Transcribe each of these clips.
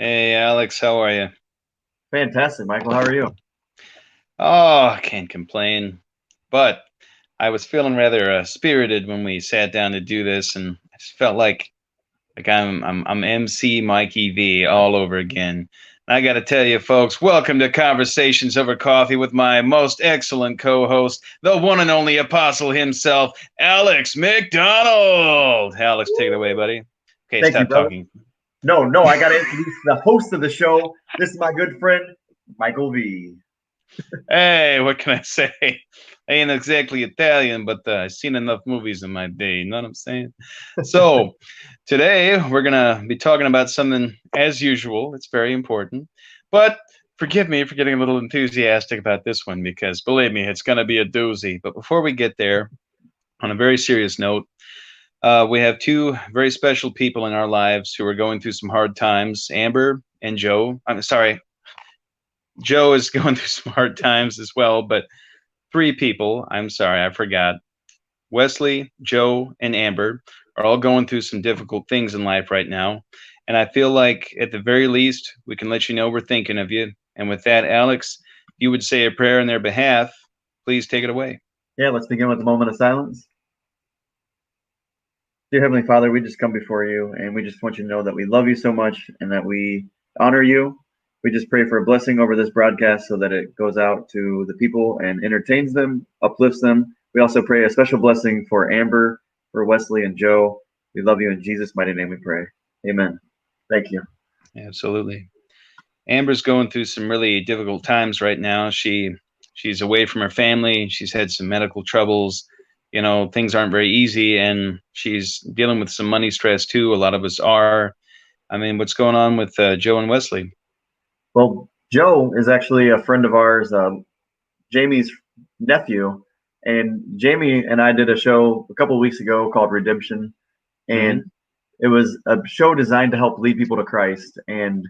Hey Alex, how are you? Fantastic, Michael. How are you? Oh, I can't complain. But I was feeling rather spirited when we sat down to do this, and I just felt like I'm MC Mikey V all over again. I got to tell you, folks, welcome to Conversations Over Coffee with my most excellent co-host, the one and only apostle himself, Alex MacDonald. Alex, take it away, buddy. Okay, Thank you, stop brother. talking. No, I got to introduce the host of the show. This is my good friend, Michael V. Hey, what can I say? I ain't exactly Italian, but I've seen enough movies in my day. You know what I'm saying? So, today we're going to be talking about something, as usual, it's very important. But forgive me for getting a little enthusiastic about this one because, believe me, it's going to be a doozy. But before we get there, on a very serious note, we have two very special people in our lives who are going through some hard times, Amber and Joe. I'm sorry, Joe is going through some hard times as well, but three people, I'm sorry, I forgot. Wesley, Joe, and Amber are all going through some difficult things in life right now. And I feel like at the very least, we can let you know we're thinking of you. And with that, Alex, if you would say a prayer in their behalf, please take it away. Yeah, let's begin with a moment of silence. Dear Heavenly Father, we just come before you and we just want you to know that we love you so much and that we honor you. We just pray for a blessing over this broadcast so that it goes out to the people and entertains them, uplifts them. We also pray a special blessing for Amber, for Wesley, and Joe. We love you in Jesus' mighty name we pray. Amen. Thank you. Absolutely. Amber's going through some really difficult times right now. She's away from her family. She's had some medical troubles. You know, things aren't very easy, and she's dealing with some money stress too. A lot of us are. I mean, what's going on with Joe and Wesley? Well, Joe is actually a friend of ours, Jamie's nephew, and Jamie and I did a show a couple of weeks ago called Redemption, and Hmm. it was a show designed to help lead people to Christ. And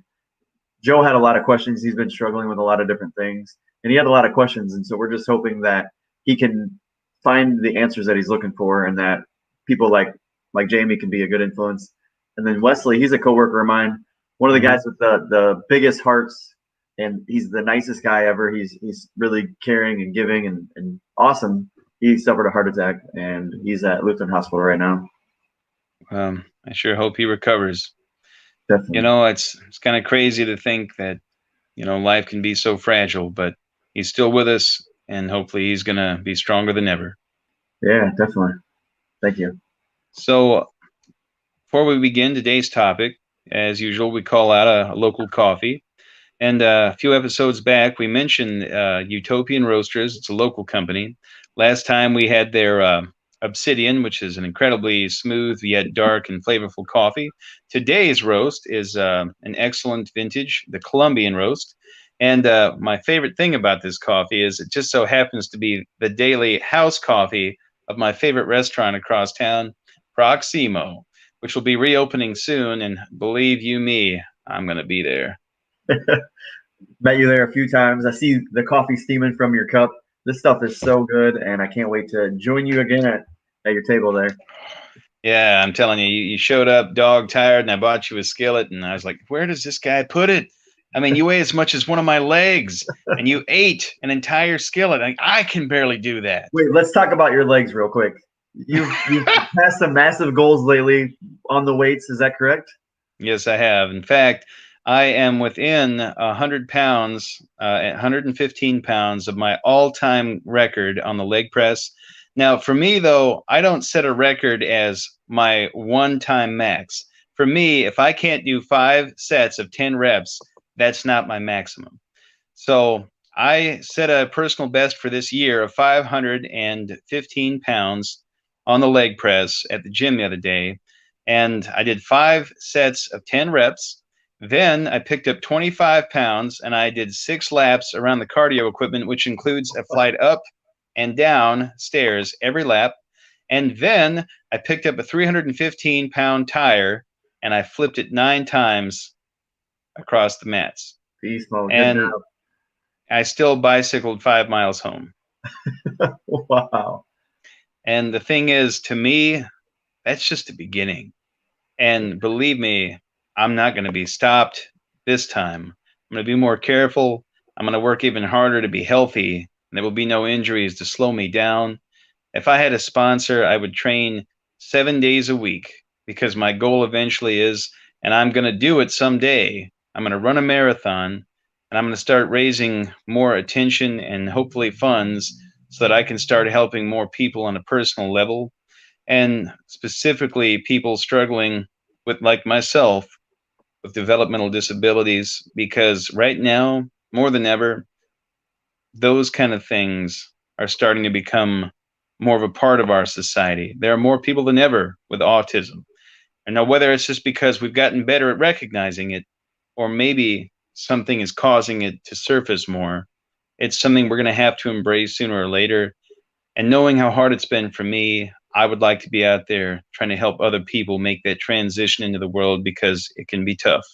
Joe had a lot of questions. He's been struggling with a lot of different things, and he had a lot of questions. And so we're just hoping that he can find the answers that he's looking for, and that people like Jamie can be a good influence. And then Wesley, he's a coworker of mine, one of the Hmm. guys with the biggest hearts, and he's the nicest guy ever. He's really caring and giving and awesome. He suffered a heart attack, and he's at Lutheran Hospital right now. I sure hope he recovers. You Definitely, know, it's kind of crazy to think that life can be so fragile, but he's still with us, and hopefully he's gonna be stronger than ever. yeah, definitely. Thank you. So before we begin today's topic, as usual, we call out a local coffee. And a few episodes back, we mentioned Utopian Roasters. It's a local company. Last time we had their Obsidian, which is an incredibly smooth yet dark and flavorful coffee. Today's roast is an excellent vintage, the Colombian roast. And my favorite thing about this coffee is it just so happens to be the daily house coffee of my favorite restaurant across town, Proximo, which will be reopening soon. And believe you me, I'm going to be there. Met you there a few times. I see the coffee steaming from your cup. This stuff is so good, and I can't wait to join you again at your table there. Yeah, I'm telling you, you showed up dog tired, and I bought you a skillet, and I was like, where does this guy put it? I mean, you weigh as much as one of my legs, and you ate an entire skillet. I can barely do that. Wait, let's talk about your legs real quick. You've passed some massive goals lately on the weights. Is that correct? Yes, I have. In fact, I am within 100 pounds, 115 pounds of my all-time record on the leg press. Now, for me, though, I don't set a record as my one-time max. For me, if I can't do 5 sets of 10 reps, that's not my maximum. So I set a personal best for this year of 515 pounds on the leg press at the gym the other day. And I did 5 sets of 10 reps. Then I picked up 25 pounds and I did 6 laps around the cardio equipment, which includes a flight up and down stairs every lap. And then I picked up a 315-pound tire and I flipped it 9 times across the mats. Beast mode. Good And job. I still bicycled 5 miles home. Wow. And the thing is, to me, that's just the beginning. And believe me, I'm not going to be stopped this time. I'm going to be more careful. I'm going to work even harder to be healthy. And there will be no injuries to slow me down. If I had a sponsor, I would train 7 days a week because my goal eventually is, and I'm going to do it someday, I'm going to run a marathon and I'm going to start raising more attention and hopefully funds so that I can start helping more people on a personal level, and specifically people struggling with, like myself, with developmental disabilities, because right now, more than ever, those kind of things are starting to become more of a part of our society. There are more people than ever with autism. And now, whether it's just because we've gotten better at recognizing it, or maybe something is causing it to surface more, it's something we're going to have to embrace sooner or later. And knowing how hard it's been for me, I would like to be out there trying to help other people make that transition into the world, because it can be tough.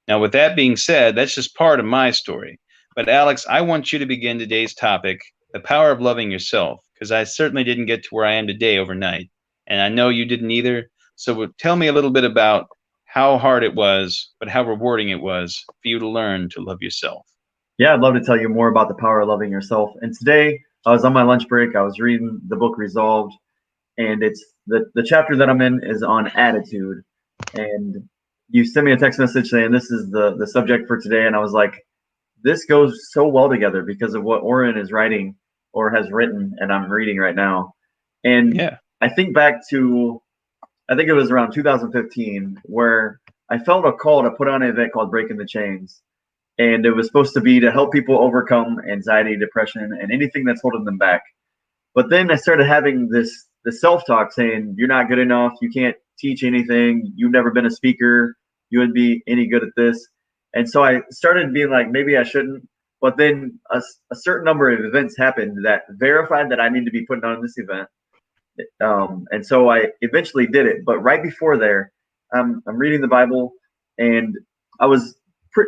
Now, with that being said, that's just part of my story. But Alex, I want you to begin today's topic, the power of loving yourself, because I certainly didn't get to where I am today overnight. And I know you didn't either. So tell me a little bit about how hard it was, but how rewarding it was for you to learn to love yourself. Yeah, I'd love to tell you more about the power of loving yourself. And today I was on my lunch break. I was reading the book Resolved, and it's the chapter that I'm in is on attitude. And you sent me a text message saying this is the subject for today, and I was like, this goes so well together because of what Oren is writing or has written, and I'm reading right now. And Yeah. I think back to, I think it was around 2015, where I felt a call to put on an event called Breaking the Chains. And it was supposed to be to help people overcome anxiety, depression, and anything that's holding them back. But then I started having this self-talk saying, you're not good enough, you can't teach anything, you've never been a speaker, you wouldn't be any good at this. And so I started being like, maybe I shouldn't. But then a certain number of events happened that verified that I need to be putting on this event. And so I eventually did it. But right before there, I'm reading the Bible, and I was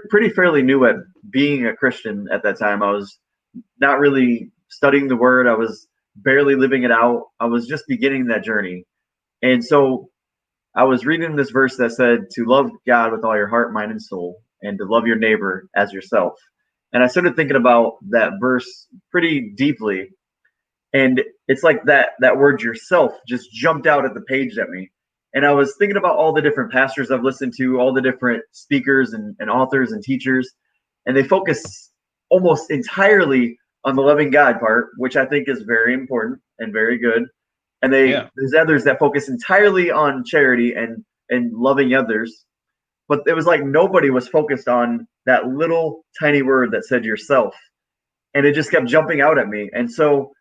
pretty fairly new at being a Christian at that time. I was not really studying the Word. I was barely living it out. I was just beginning that journey. And so I was reading this verse that said to love God with all your heart, mind, and soul, and to love your neighbor as yourself. And I started thinking about that verse pretty deeply. And it's like that word yourself just jumped out at the page at me. And I was thinking about all the different pastors I've listened to, all the different speakers and authors and teachers, and they focus almost entirely on the loving God part, which I think is very important and very good. And Yeah. there's others that focus entirely on charity and loving others. But it was like nobody was focused on that little tiny word that said yourself. And it just kept jumping out at me. And so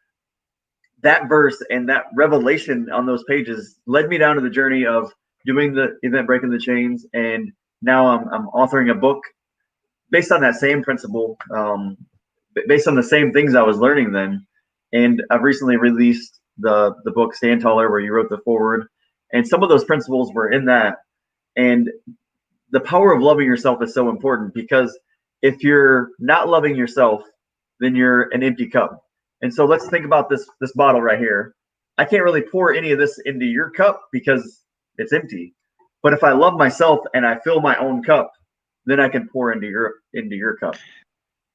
that verse and that revelation on those pages led me down to the journey of doing the event Breaking the Chains, and now I'm authoring a book based on that same principle, based on the same things I was learning then. And I've recently released the book Stand Taller, where you wrote the foreword, and some of those principles were in that. And the power of loving yourself is so important, because if you're not loving yourself, then you're an empty cup. And so let's think about this bottle right here. I can't really pour any of this into your cup because it's empty. But if I love myself and I fill my own cup, then I can pour into your cup.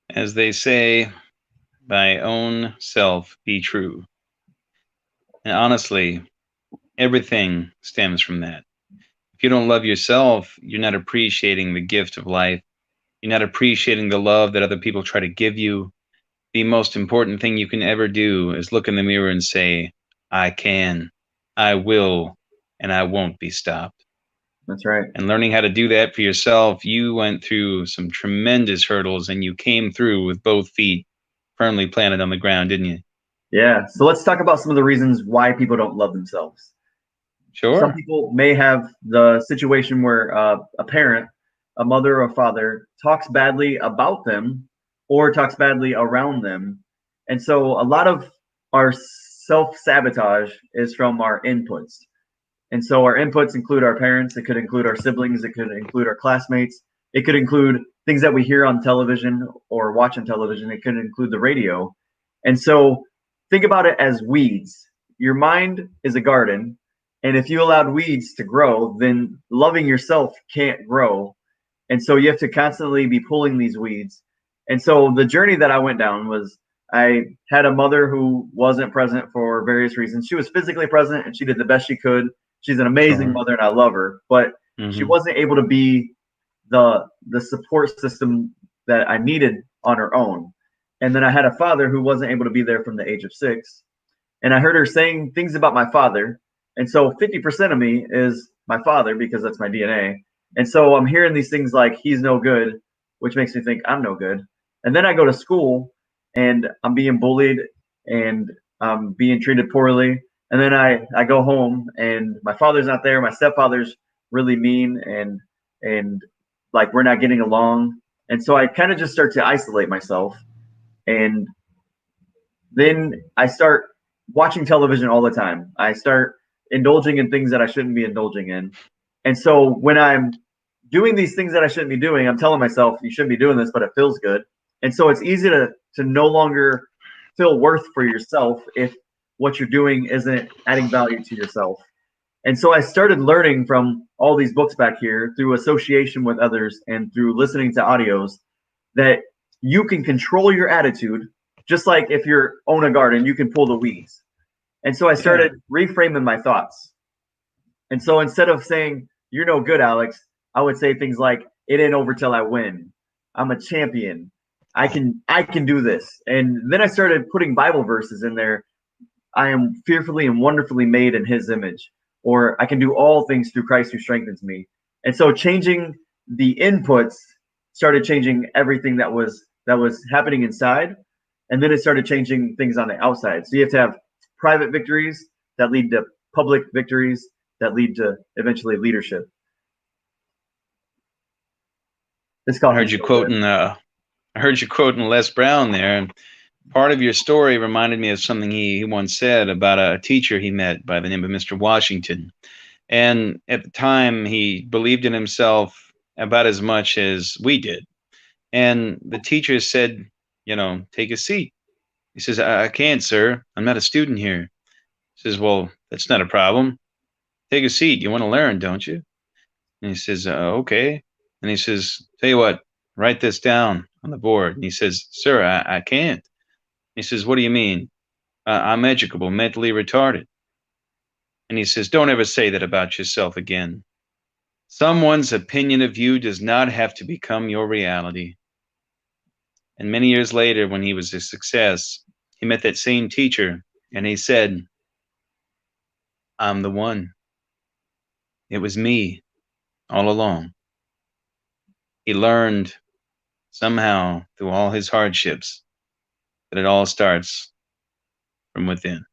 As they say, thy own self be true. And honestly, everything stems from that. If you don't love yourself, you're not appreciating the gift of life. You're not appreciating the love that other people try to give you. The most important thing you can ever do is look in the mirror and say, I can, I will, and I won't be stopped. That's right. And learning how to do that for yourself, you went through some tremendous hurdles and you came through with both feet firmly planted on the ground, didn't you? Yeah. So let's talk about some of the reasons why people don't love themselves. Some Sure. people may have the situation where a parent, a mother or a father, talks badly about them or talks badly around them. And so a lot of our self sabotage is from our inputs. And so our inputs include our parents, it could include our siblings, it could include our classmates, it could include things that we hear on television or watch on television, it could include the radio. And so think about it as weeds. Your mind is a garden, and if you allowed weeds to grow, then loving yourself can't grow. And so you have to constantly be pulling these weeds. And so the journey that I went down was I had a mother who wasn't present for various reasons. She was physically present and she did the best she could. She's an amazing Sure. mother and I love her, but she Hmm. wasn't able to be the support system that I needed on her own. And then I had a father who wasn't able to be there from the age of 6. And I heard her saying things about my father. And so 50% of me is my father because that's my DNA. And so I'm hearing these things like he's no good, which makes me think I'm no good. And then I go to school and I'm being bullied and I'm being treated poorly. And then I go home and my father's not there. My stepfather's really mean and like we're not getting along. And so I kind of just start to isolate myself. And then I start watching television all the time. I start indulging in things that I shouldn't be indulging in. And so when I'm doing these things that I shouldn't be doing, I'm telling myself you shouldn't be doing this, but it feels good. And so it's easy to no longer feel worth for yourself if what you're doing isn't adding value to yourself. And so I started learning from all these books back here through association with others and through listening to audios that you can control your attitude just like if you're own a garden, you can pull the weeds. And so I Yeah. started reframing my thoughts. And so instead of saying, you're no good, Alex, I would say things like, it ain't over till I win. I'm a champion. I can do this. And then I started putting Bible verses in there. I am fearfully and wonderfully made in his image. Or I can do all things through Christ who strengthens me. And so changing the inputs started changing everything that was happening inside. And then it started changing things on the outside. So you have to have private victories that lead to public victories that lead to eventually leadership. This I coffee's heard you so good. quoting. I heard you quoting Les Brown there. And part of your story reminded me of something he once said about a teacher he met by the name of Mr. Washington. And at the time, he believed in himself about as much as we did. And the teacher said, take a seat. He says, I can't, sir. I'm not a student here. He says, well, that's not a problem. Take a seat. You want to learn, don't you? And he says, okay. And he says, tell you what, write this down on the board. And he says, sir, I can't. He says, what do you mean? I'm educable, mentally retarded. And he says, don't ever say that about yourself again. Someone's opinion of you does not have to become your reality. And many years later, when he was a success, he met that same teacher and he said, I'm the one. It was me all along. He learned somehow through all his hardships that it all starts from within.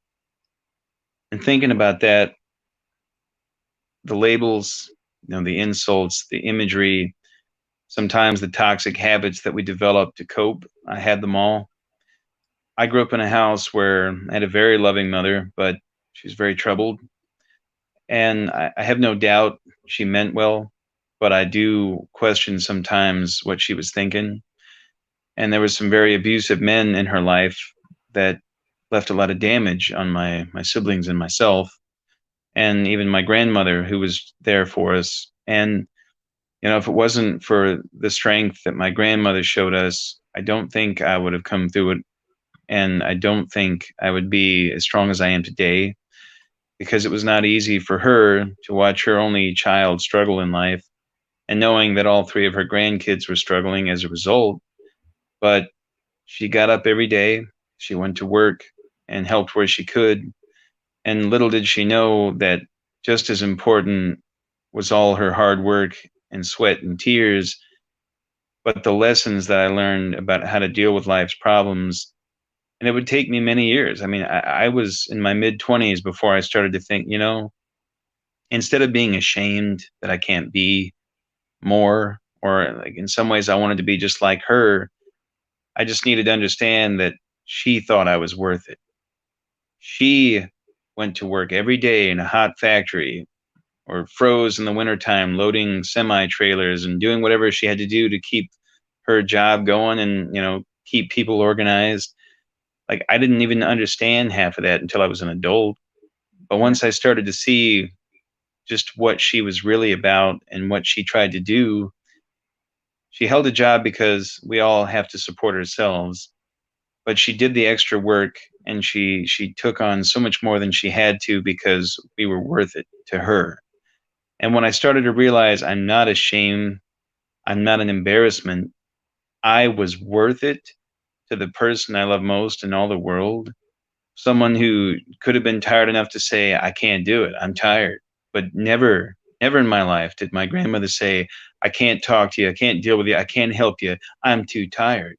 And thinking about that, the labels, the insults, the imagery, sometimes the toxic habits that we develop to cope, I had them all. I grew up in a house where I had a very loving mother, but she was very troubled. And I have no doubt she meant well, but I do question sometimes what she was thinking. And there was some very abusive men in her life that left a lot of damage on my siblings and myself, and even my grandmother who was there for us. And if it wasn't for the strength that my grandmother showed us, I don't think I would have come through it, and I don't think I would be as strong as I am today, because it was not easy for her to watch her only child struggle in life, and knowing that all three of her grandkids were struggling as a result. But she got up every day, she went to work and helped where she could. And little did she know that just as important was all her hard work and sweat and tears, but the lessons that I learned about how to deal with life's problems. And it would take me many years. I mean, I was in my mid 20s before I started to think, instead of being ashamed that I can't be more, or like in some ways I wanted to be just like her, I just needed to understand that she thought I was worth it. She went to work every day in a hot factory, or froze in the wintertime loading semi trailers and doing whatever she had to do to keep her job going and, keep people organized. Like, I didn't even understand half of that until I was an adult. But Right. once I started to see just what she was really about and what she tried to do, She held a job because we all have to support ourselves, but she did the extra work and she took on so much more than she had to because we were worth it to her. And when I started to realize I'm not a shame, I'm not an embarrassment, I was worth it to the person I love most in all the world, someone who could have been tired enough to say, I can't do it, I'm tired. But never in my life did my grandmother say, I can't talk to you, I can't deal with you, I can't help you, I'm too tired.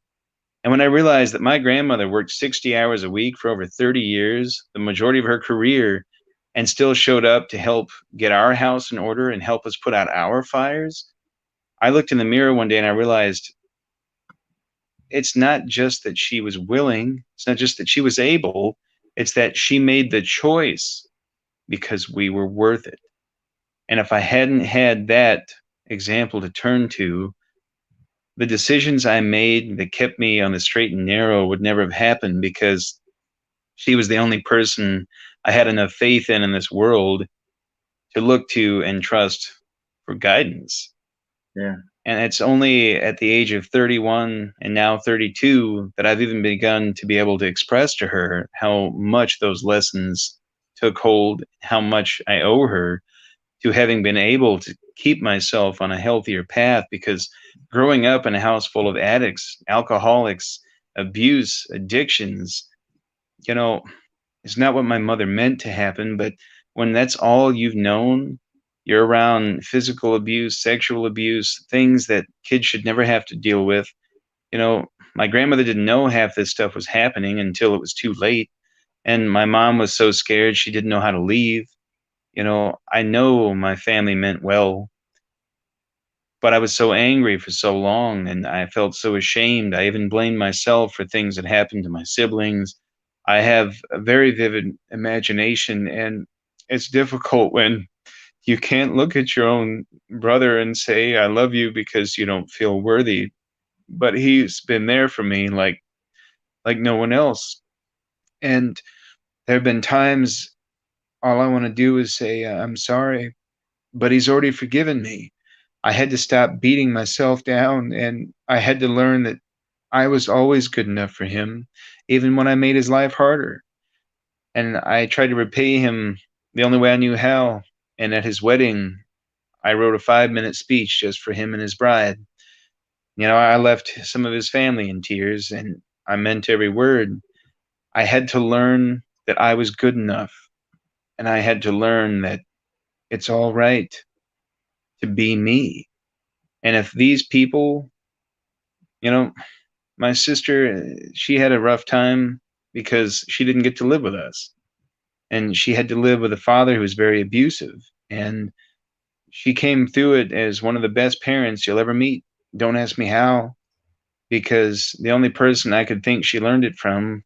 And when I realized that my grandmother worked 60 hours a week for over 30 years, the majority of her career, and still showed up to help get our house in order and help us put out our fires, I looked in the mirror one day and I realized it's not just that she was willing, it's not just that she was able, it's that she made the choice because we were worth it. And if I hadn't had that example to turn to, the decisions I made that kept me on the straight and narrow would never have happened because she was the only person I had enough faith in this world to look to and trust for guidance. Yeah. And it's only at the age of 31 and now 32 that I've even begun to be able to express to her how much those lessons took hold, how much I owe her to having been able to keep myself on a healthier path. Because growing up in a house full of addicts, alcoholics, abuse, addictions, you know, it's not what my mother meant to happen, but when that's all you've known, you're around physical abuse, sexual abuse, things that kids should never have to deal with. You know, my grandmother didn't know half this stuff was happening until it was too late. And my mom was so scared she didn't know how to leave. You know, I know my family meant well, but I was so angry for so long and I felt so ashamed. I even blamed myself for things that happened to my siblings. I have a very vivid imagination, and it's difficult when you can't look at your own brother and say, I love you because you don't feel worthy. But he's been there for me like no one else. And there have been times all I want to do is say, I'm sorry, but he's already forgiven me. I had to stop beating myself down and I had to learn that I was always good enough for him, even when I made his life harder. And I tried to repay him the only way I knew how. And at his wedding, I wrote a 5-minute speech just for him and his bride. You know, I left some of his family in tears and I meant every word. I had to learn that I was good enough. And I had to learn that it's all right to be me. And if these people, you know, my sister, she had a rough time because she didn't get to live with us. And she had to live with a father who was very abusive. And she came through it as one of the best parents you'll ever meet. Don't ask me how, because the only person I could think she learned it from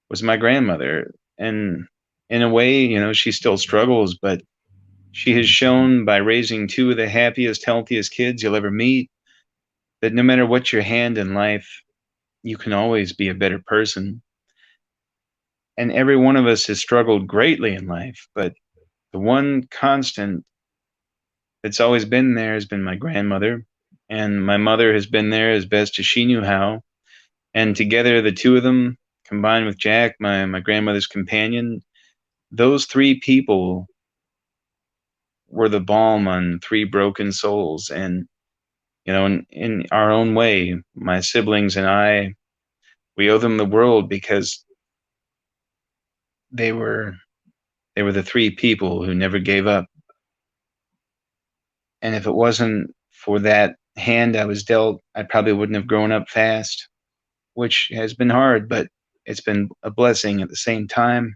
was my grandmother. And in a way, you know, she still struggles, but she has shown by raising two of the happiest, healthiest kids you'll ever meet that no matter what your hand in life, you can always be a better person. And every one of us has struggled greatly in life, but the one constant that's always been there has been my grandmother. And my mother has been there as best as she knew how. And together, the two of them, combined with Jack, my grandmother's companion, those three people were the balm on three broken souls. And, you know, in our own way, my siblings and I, we owe them the world because they were they were the three people who never gave up. And if it wasn't for that hand I was dealt, I probably wouldn't have grown up fast, which has been hard, but it's been a blessing at the same time.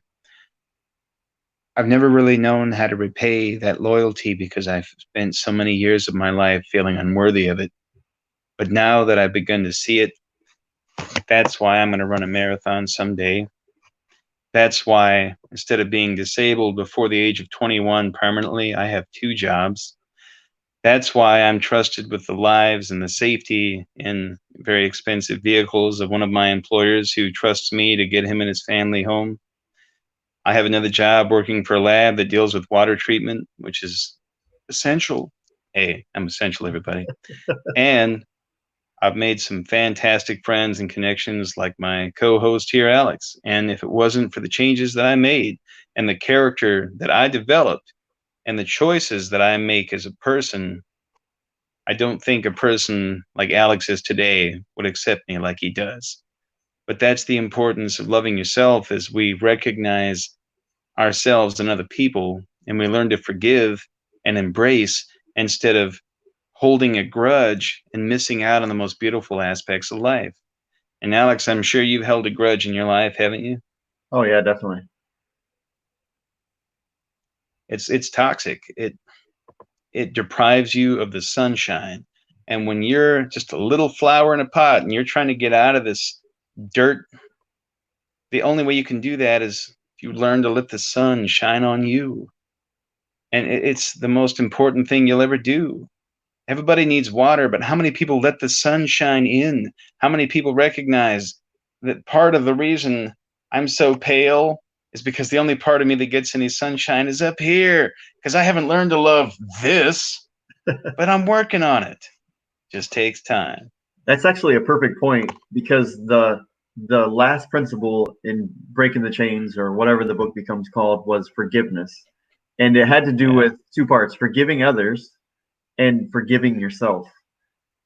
I've never really known how to repay that loyalty because I've spent so many years of my life feeling unworthy of it. But now that I've begun to see it, that's why I'm going to run a marathon someday. That's why instead of being disabled before the age of 21 permanently, I have two jobs. That's why I'm trusted with the lives and the safety in very expensive vehicles of one of my employers who trusts me to get him and his family home. I have another job working for a lab that deals with water treatment, which is essential. Hey, I'm essential, everybody. And I've made some fantastic friends and connections like my co-host here, Alex. And if it wasn't for the changes that I made and the character that I developed and the choices that I make as a person, I don't think a person like Alex is today would accept me like he does. But that's the importance of loving yourself as we recognize ourselves and other people and we learn to forgive and embrace instead of holding a grudge and missing out on the most beautiful aspects of life. And Alex, I'm sure you've held a grudge in your life, haven't you? Oh yeah, definitely. It's toxic. It deprives you of the sunshine. And when you're just a little flower in a pot and you're trying to get out of this dirt, the only way you can do that is if you learn to let the sun shine on you. And it's the most important thing you'll ever do. Everybody needs water, but how many people let the sun shine in? How many people recognize that part of the reason I'm so pale is because the only part of me that gets any sunshine is up here because I haven't learned to love this, but I'm working on it. Just takes time. That's actually a perfect point because the last principle in breaking the chains or whatever the book becomes called was forgiveness. And it had to do Yeah, with two parts, forgiving others and forgiving yourself.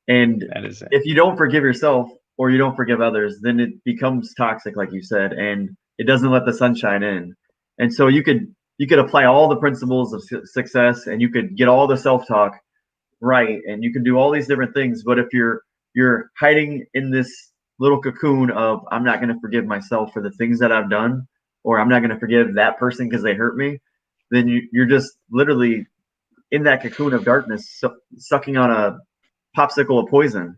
And that is it. if you don't forgive yourself or you don't forgive others, then it becomes toxic, like you said, and it doesn't let the sunshine in. And so you could apply all the principles of success, and you could get all the self talk right, and you can do all these different things. But if you're hiding in this little cocoon of I'm not going to forgive myself for the things that I've done, or I'm not going to forgive that person because they hurt me, then you're just literally in that cocoon of darkness, sucking on a popsicle of poison.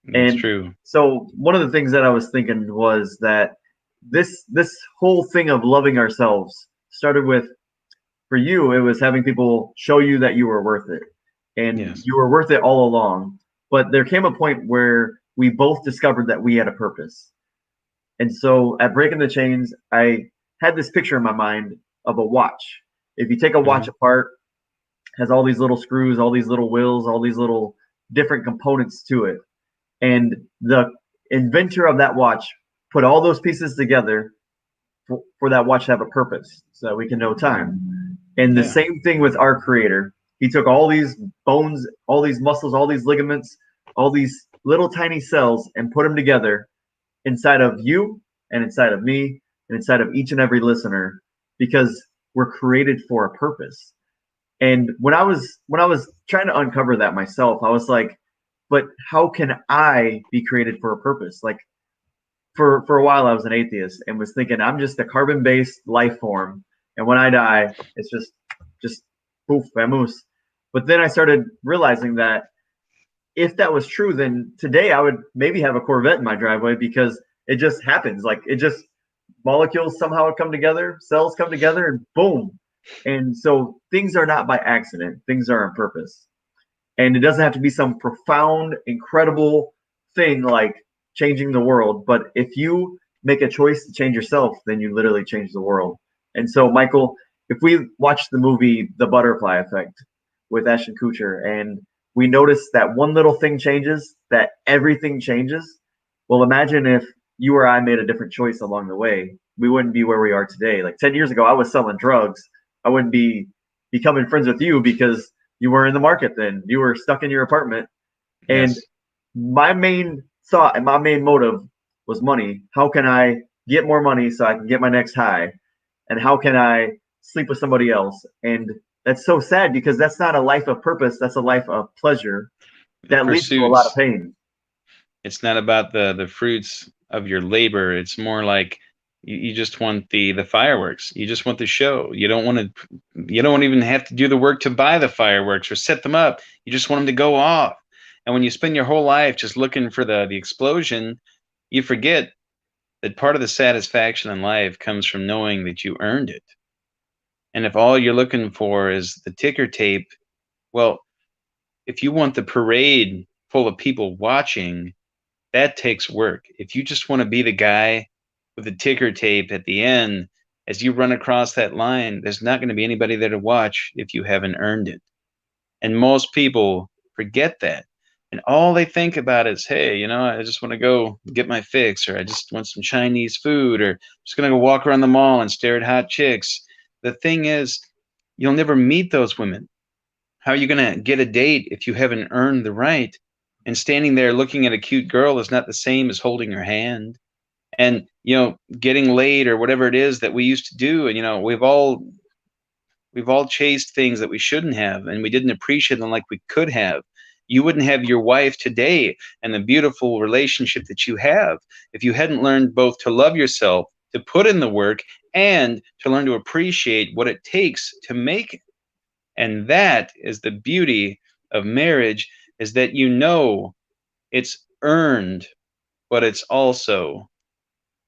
It's And true. so one of the things that I was thinking was that this whole thing of loving ourselves started with, for you, it was having people show you that you were worth it. And Yes. you were worth it all along. But there came a point where we both discovered that we had a purpose. And so at Breaking the Chains, I had this picture in my mind of a watch. If you take a watch Hmm. apart, it has all these little screws, all these little wheels, all these little different components to it. And the inventor of that watch put all those pieces together for that watch to have a purpose so that we can know time. And the Yeah. same thing with our creator. He took all these bones, all these muscles, all these ligaments, all these little tiny cells and put them together inside of you and inside of me and inside of each and every listener because we're created for a purpose. And when I was trying to uncover that myself, I was like, but how can I be created for a purpose? Like for a while I was an atheist and was thinking I'm just a carbon-based life form, and when I die, it's just poof, vamoose. But then I started realizing that if that was true, then today I would maybe have a Corvette in my driveway because it just happens. Like it just molecules somehow come together, cells come together, and boom. And so things are not by accident; things are on purpose. And it doesn't have to be some profound, incredible thing like changing the world. But if you make a choice to change yourself, then you literally change the world. And so, Michael, if we watch the movie The Butterfly Effect with Ashton Kutcher and we notice that one little thing changes, that everything changes. Well, imagine if you or I made a different choice along the way. We wouldn't be where we are today. Like 10 years ago, I was selling drugs. I wouldn't be becoming friends with you because you were in the market then. You were stuck in your apartment. And Yes. my main thought and my main motive was money. How can I get more money so I can get my next high? And how can I sleep with somebody else? And that's so sad because that's not a life of purpose. That's a life of pleasure The that leads to a lot of pursuits. pain. It's not about the fruits of your labor. It's more like you just want the fireworks. You just want the show. You don't even have to do the work to buy the fireworks or set them up. You just want them to go off. And when you spend your whole life just looking for the explosion, you forget that part of the satisfaction in life comes from knowing that you earned it. And if all you're looking for is the ticker tape, well, if you want the parade full of people watching, that takes work. If you just want to be the guy with the ticker tape at the end, as you run across that line, there's not going to be anybody there to watch if you haven't earned it. And most people forget that. And all they think about is, hey, I just want to go get my fix, or I just want some Chinese food, or just going to go walk around the mall and stare at hot chicks. The thing is, you'll never meet those women. How are you going to get a date if you haven't earned the right? And standing there looking at a cute girl is not the same as holding her hand. And, getting laid or whatever it is that we used to do. And, we've all chased things that we shouldn't have, and we didn't appreciate them like we could have. You wouldn't have your wife today and the beautiful relationship that you have if you hadn't learned both to love yourself, to put in the work, and to learn to appreciate what it takes to make it. And that is the beauty of marriage, is that it's earned, but it's also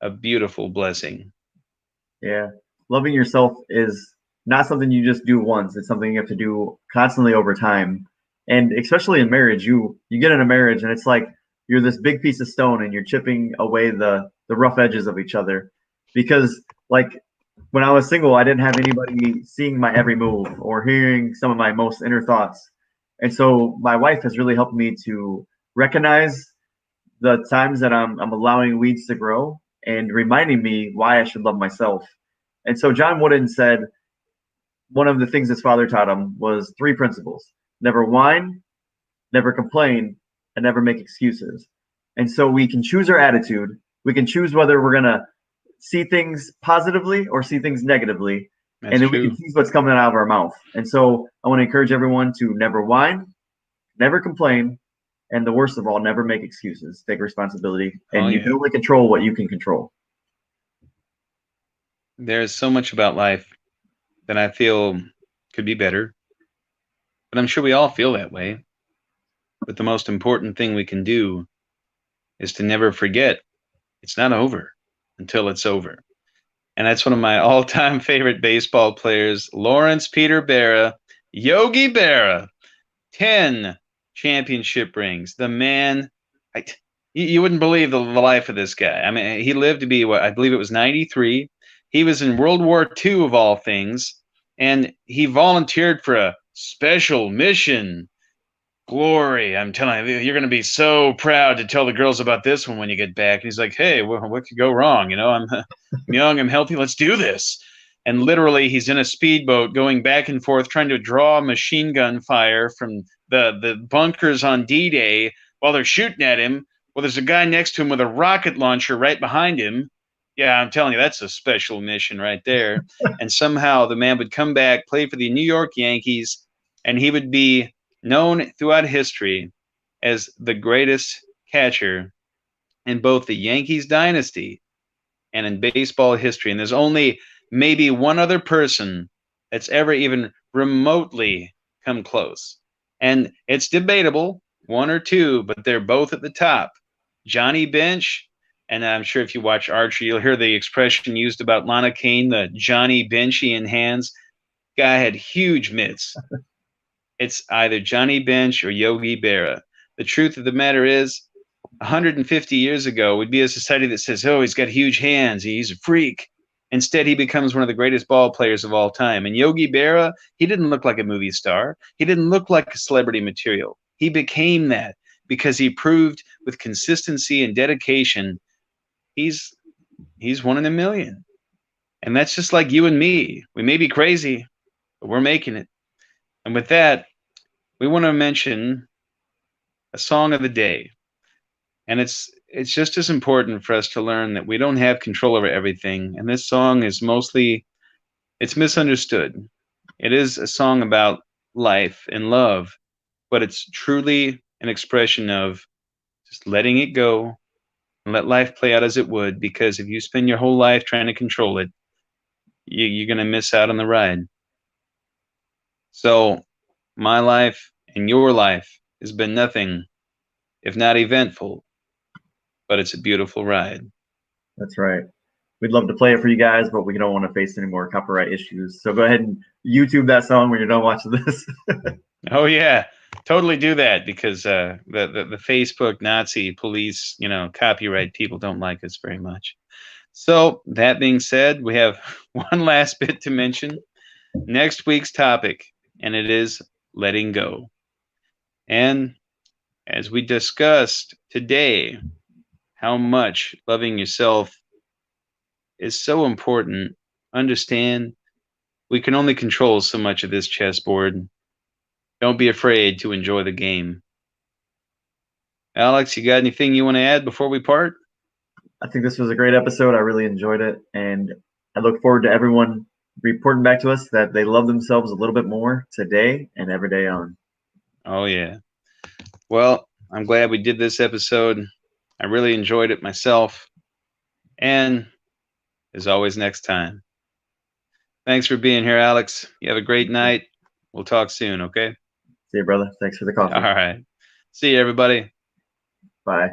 a beautiful blessing. Yeah. Loving yourself is not something you just do once. It's something you have to do constantly over time. And especially in marriage, you get in a marriage and it's like you're this big piece of stone and you're chipping away the rough edges of each other. Because like when I was single, I didn't have anybody seeing my every move or hearing some of my most inner thoughts. And so my wife has really helped me to recognize the times that I'm allowing weeds to grow and reminding me why I should love myself. And so John Wooden said one of the things his father taught him was three principles: never whine, never complain, and never make excuses. And so we can choose our attitude. We can choose whether we're going to see things positively or see things negatively. That's And then we can true. choose what's coming out of our mouth. And so I want to encourage everyone to never whine, never complain, and the worst of all, never make excuses. Take responsibility. Oh, And you can yeah. only control what you can control. There's so much about life that I feel could be better, but I'm sure we all feel that way. But the most important thing we can do is to never forget it's not over until it's over. And that's one of my all-time favorite baseball players, Lawrence Peter Berra, Yogi Berra, 10 championship rings. The man, you wouldn't believe the life of this guy. I mean, he lived to be, what, I believe it was 93. He was in World War II, of all things, and he volunteered for a special mission. Glory, I'm telling you, you're going to be so proud to tell the girls about this one when you get back. And he's like, hey, what could go wrong? I'm young, I'm healthy, let's do this. And literally, he's in a speedboat going back and forth trying to draw machine gun fire from the bunkers on D-Day while they're shooting at him. Well, there's a guy next to him with a rocket launcher right behind him. Yeah, I'm telling you, that's a special mission right there. And somehow the man would come back, play for the New York Yankees, and he would be known throughout history as the greatest catcher in both the Yankees dynasty and in baseball history. And there's only maybe one other person that's ever even remotely come close. And it's debatable, one or two, but they're both at the top. Johnny Bench, and I'm sure if you watch Archer, you'll hear the expression used about Lana Kane, the Johnny Benchian hands. Guy had huge mitts. It's either Johnny Bench or Yogi Berra. The truth of the matter is, 150 years ago, we'd be a society that says, oh, he's got huge hands, he's a freak. Instead, he becomes one of the greatest ball players of all time. And Yogi Berra, he didn't look like a movie star. He didn't look like a celebrity material. He became that because he proved with consistency and dedication, he's one in a million. And that's just like you and me. We may be crazy, but we're making it. And with that, we want to mention a song of the day. And it's just as important for us to learn that we don't have control over everything. And this song is mostly it's misunderstood. It is a song about life and love, but it's truly an expression of just letting it go and let life play out as it would, because if you spend your whole life trying to control it, you're going to miss out on the ride. So my life and your life has been nothing if not eventful, but it's a beautiful ride. That's right. We'd love to play it for you guys, but we don't want to face any more copyright issues. So go ahead and YouTube that song when you're done watching this. Oh yeah, totally do that, because the Facebook Nazi police, copyright people don't like us very much. So that being said, we have one last bit to mention. Next week's topic, and it is letting go. And as we discussed today, how much loving yourself is so important, understand we can only control so much of this chessboard. Don't be afraid to enjoy the game. Alex, you got anything you want to add before we part? I think this was a great episode. I really enjoyed it, and I look forward to everyone reporting back to us that they love themselves a little bit more today and every day on. Oh, yeah. Well, I'm glad we did this episode. I really enjoyed it myself. And as always, next time. Thanks for being here, Alex. You have a great night. We'll talk soon, okay? See you, brother. Thanks for the All coffee. right. See you, everybody. Bye.